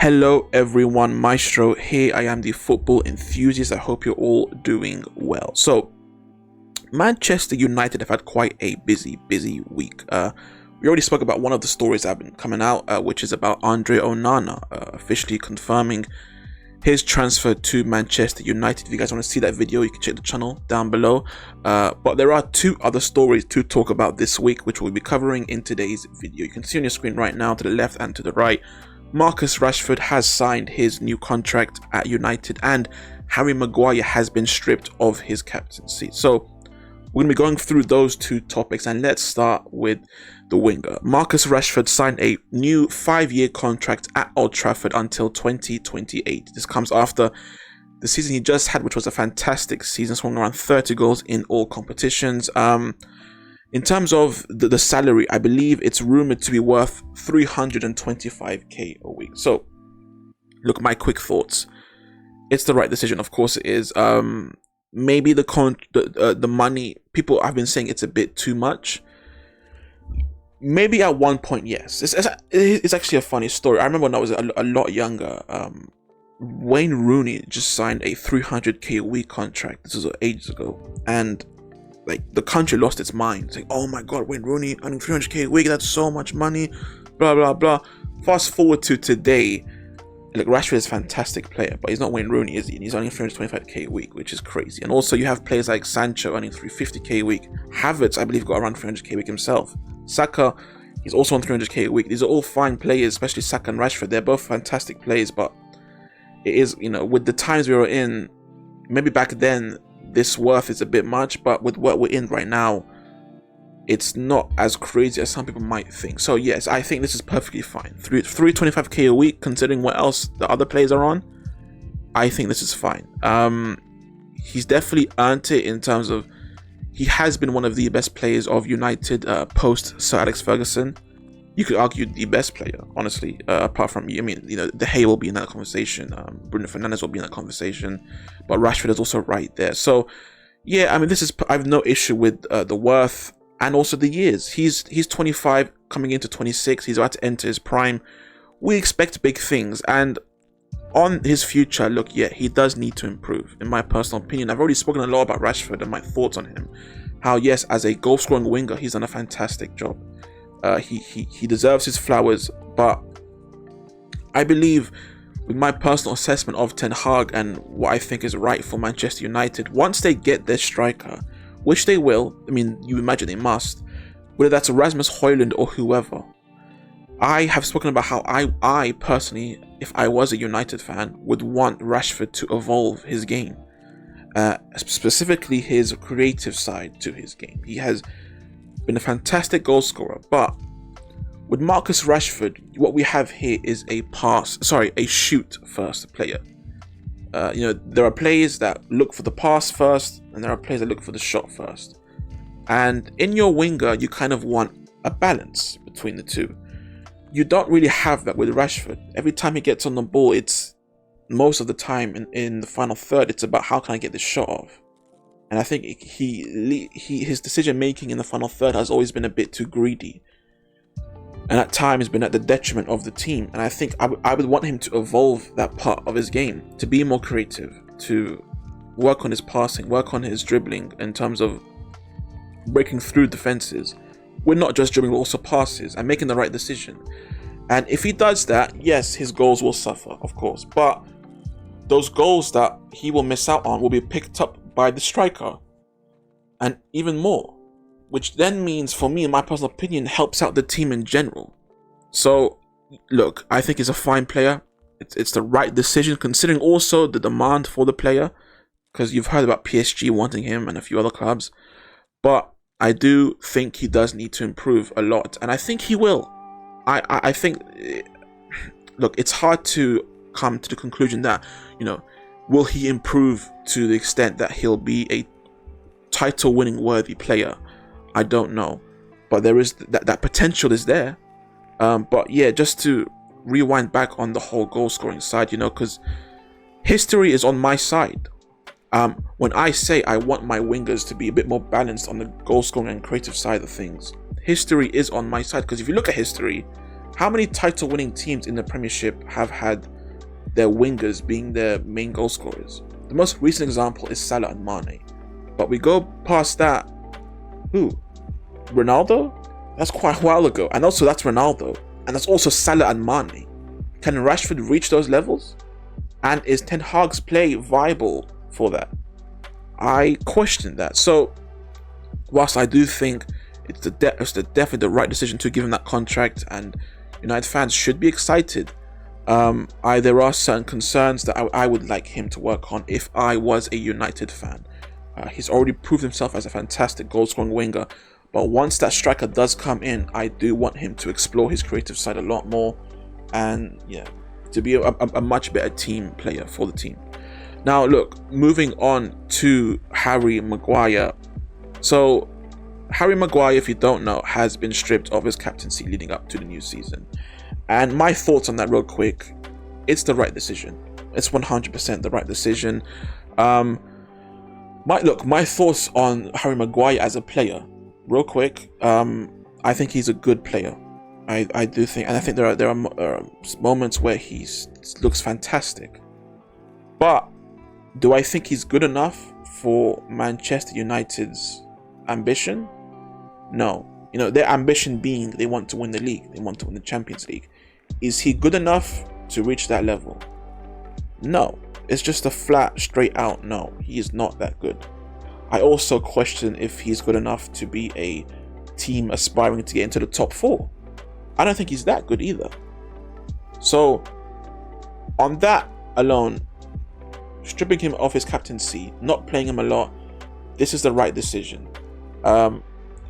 Hello everyone, Maestro here. I am the football enthusiast. I hope you're all doing well. So, Manchester United have had quite a busy week. We already spoke about one of the stories that have been coming out, which is about Andre Onana officially confirming his transfer to Manchester United. If you guys want to see that video, you can check the channel down below. But there are two other stories to talk about this week, which we'll be covering in today's video. You can see on your screen right now, to the left and to the right, Marcus Rashford has signed his new contract at United, and Harry Maguire has been stripped of his captaincy. So we're going to be going through those two topics, and let's start with the winger. Marcus Rashford signed a new 5-year contract at Old Trafford until 2028. This comes after the season he just had, which was a fantastic season, scoring around 30 goals in all competitions. In terms of the salary, I believe it's rumored to be worth 325k a week. So, look, my quick thoughts. It's the right decision, of course it is. Maybe the money, people have been saying it's a bit too much. Maybe at one point, yes. It's actually a funny story. I remember when I was a lot younger, Wayne Rooney just signed a 300k a week contract. This was ages ago, and like, the country lost its mind, saying, "Oh my God, Wayne Rooney earning 300k a week, that's so much money," blah blah blah. Fast forward to today, like, Rashford is a fantastic player, but he's not Wayne Rooney, is he? And he's earning 325k a week, which is crazy. And also you have players like Sancho earning 350k a week. Havertz, I believe, got around 300k a week himself. Saka, he's also on 300k a week. These are all fine players, especially Saka and Rashford. They're both fantastic players, but it is, with the times we were in, maybe back then this worth is a bit much, but with what we're in right now, it's not as crazy as some people might think. So yes, I think this is perfectly fine. 325k a week, considering what else the other players are on, I think this is fine. He's definitely earned it, in terms of he has been one of the best players of United post Sir Alex Ferguson. You could argue the best player, honestly, apart from, De Gea will be in that conversation, Bruno Fernandes will be in that conversation, but Rashford is also right there. So yeah, I have no issue with the worth, and also the years. He's 25, coming into 26. He's about to enter his prime. We expect big things, and on his future, look, yeah, he does need to improve, in my personal opinion. I've already spoken a lot about Rashford and my thoughts on him. How, yes, as a goal-scoring winger, he's done a fantastic job. He deserves his flowers, but I believe, with my personal assessment of Ten Hag and what I think is right for Manchester United, once they get their striker, which they will, you imagine they must, whether that's Rasmus Højlund or whoever, I have spoken about how I personally, if I was a United fan, would want Rashford to evolve his game, specifically his creative side to his game. He has been a fantastic goal scorer, but with Marcus Rashford, what we have here is a shoot first player. There are players that look for the pass first, and there are players that look for the shot first. And in your winger, you kind of want a balance between the two. You don't really have that with Rashford. Every time he gets on the ball, it's most of the time in the final third, it's about, how can I get this shot off? And I think his decision making in the final third has always been a bit too greedy, and at times been at the detriment of the team. And I think I would want him to evolve that part of his game, to be more creative, to work on his passing, work on his dribbling, in terms of breaking through defenses. We're not just dribbling, but also passes, and making the right decision. And if he does that, yes, his goals will suffer, of course, but those goals that he will miss out on will be picked up by the striker, and even more, which then means, for me, in my personal opinion, helps out the team in general. So look, I think he's a fine player. It's the right decision, considering also the demand for the player, because you've heard about PSG wanting him and a few other clubs. But I do think he does need to improve a lot, and I think he will. I think, look, it's hard to come to the conclusion that, will he improve to the extent that he'll be a title-winning worthy player? I don't know, but there is that potential is there. But yeah, just to rewind back on the whole goal-scoring side, because history is on my side. When I say I want my wingers to be a bit more balanced on the goal-scoring and creative side of things, history is on my side. Because if you look at history, How many title-winning teams in the Premiership have had their wingers being their main goal scorers? The most recent example is Salah and Mane. But we go past that. Who? Ronaldo? That's quite a while ago. And also that's Ronaldo. And that's also Salah and Mane. Can Rashford reach those levels? And is Ten Hag's play viable for that? I question that. So, whilst I do think it's definitely the right decision to give him that contract, and United fans should be excited, there are certain concerns that I would like him to work on if I was a United fan. He's already proved himself as a fantastic goal-scoring winger, but once that striker does come in, I do want him to explore his creative side a lot more, and to be a much better team player for the team. Now, look, moving on to Harry Maguire. So, Harry Maguire, if you don't know, has been stripped of his captaincy leading up to the new season. And my thoughts on that real quick, it's the right decision. It's 100% the right decision. My thoughts on Harry Maguire as a player, real quick. I think he's a good player. I do think, and I think there are moments where he looks fantastic. But do I think he's good enough for Manchester United's ambition? No. Their ambition being they want to win the league, they want to win the Champions League. Is he good enough to reach that level? No. It's just a flat, straight out no. He is not that good. I also question if he's good enough to be a team aspiring to get into the top 4. I don't think he's that good either. So, on that alone, stripping him of his captaincy, not playing him a lot, this is the right decision.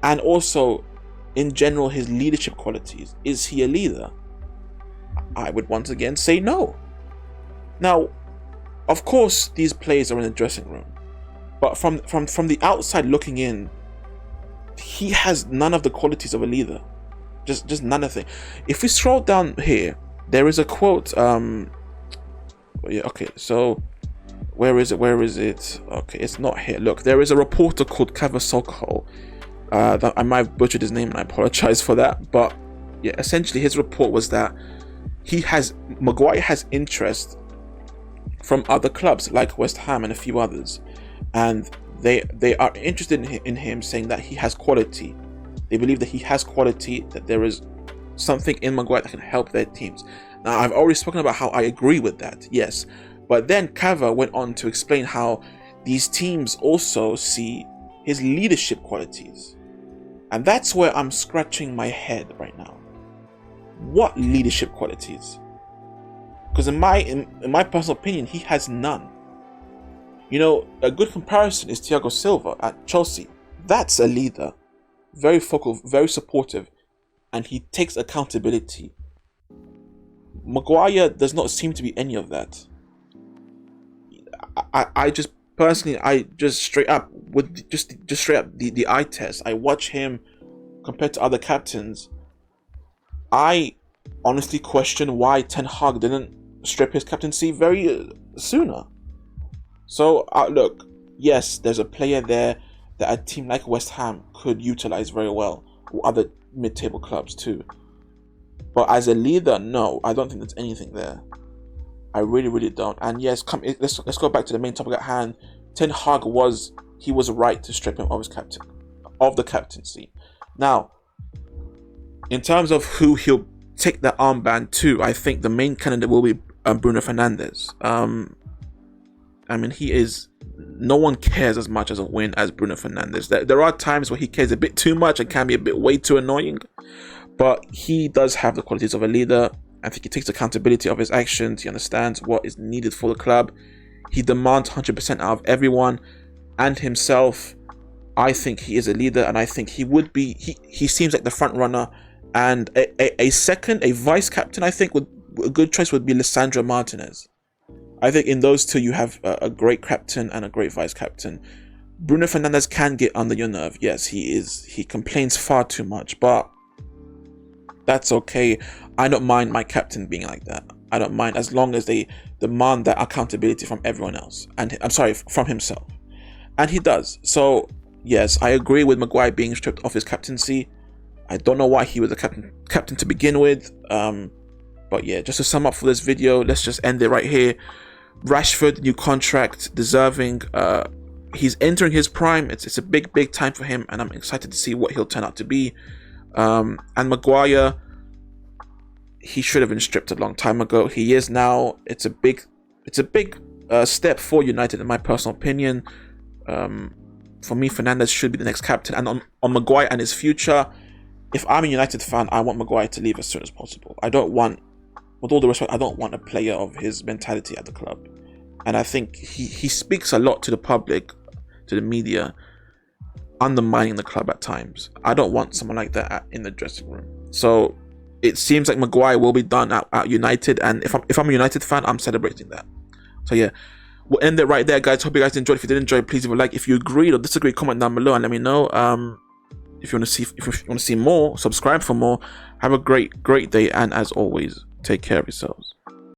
And also, in general, his leadership qualities. Is he a leader? I would once again say no. Now, of course, these players are in the dressing room, but from the outside looking in, he has none of the qualities of a leader. Just none of it. If we scroll down here, there is a quote. Okay, so where is it? Okay, it's not here. Look, there is a reporter called Kavasokho. That I might have butchered his name, and I apologize for that. But yeah, essentially his report was that Maguire has interest from other clubs like West Ham and a few others, and they are interested in him, saying that he has quality. They believe that he has quality, that there is something in Maguire that can help their teams. Now, I've already spoken about how I agree with that, yes. But then Kava went on to explain how these teams also see his leadership qualities. And that's where I'm scratching my head right now. What leadership qualities? Because in my personal opinion, he has none. A good comparison is Thiago Silva at Chelsea. That's a leader. Very focal, very supportive, and he takes accountability. Maguire does not seem to be any of that. I just personally, straight up with just straight up the eye test. I watch him compared to other captains. I honestly question why Ten Hag didn't strip his captaincy very sooner. So look, yes, there's a player there that a team like West Ham could utilize very well, or other mid-table clubs too. But as a leader, no, I don't think there's anything there. I really, really don't. And yes, let's go back to the main topic at hand. Ten Hag was right to strip him of the captaincy. Now, in terms of who he'll take the armband to, I think the main candidate will be Bruno Fernandes. No one cares as much as a win as Bruno Fernandes. There are times where he cares a bit too much and can be a bit way too annoying, but he does have the qualities of a leader. I think he takes accountability of his actions. He understands what is needed for the club. He demands 100% out of everyone and himself. I think he is a leader, and I think he would be. He seems like the front runner, and a vice captain. I think a good choice would be Lisandro Martinez. I think in those two you have a great captain and a great vice captain. Bruno Fernandes can get under your nerve. Yes, he is. He complains far too much, but that's okay. I don't mind my captain being like that. I don't mind as long as they demand that accountability from everyone else. From himself. And he does. So, yes, I agree with Maguire being stripped of his captaincy. I don't know why he was the captain to begin with. But yeah, just to sum up for this video, let's just end it right here. Rashford, new contract, deserving. He's entering his prime. It's a big time for him, and I'm excited to see what he'll turn out to be. And Maguire, he should have been stripped a long time ago. He is now. It's a big step for United, in my personal opinion. For me, Fernandes should be the next captain. And on Maguire and his future, if I'm a United fan, I want Maguire to leave as soon as possible. I don't want, with all the respect, I don't want a player of his mentality at the club. And I think he speaks a lot to the public, to the media, undermining the club at times. I don't want someone like that in the dressing room. So it seems like Maguire will be done at United, and if I'm a United fan, I'm celebrating that. So yeah, we'll end it right there, guys. Hope you guys enjoyed. If you did enjoy, please leave a like. If you agreed or disagreed, comment down below and let me know. If you want to see more, subscribe for more. Have a great day, and as always, take care of yourselves.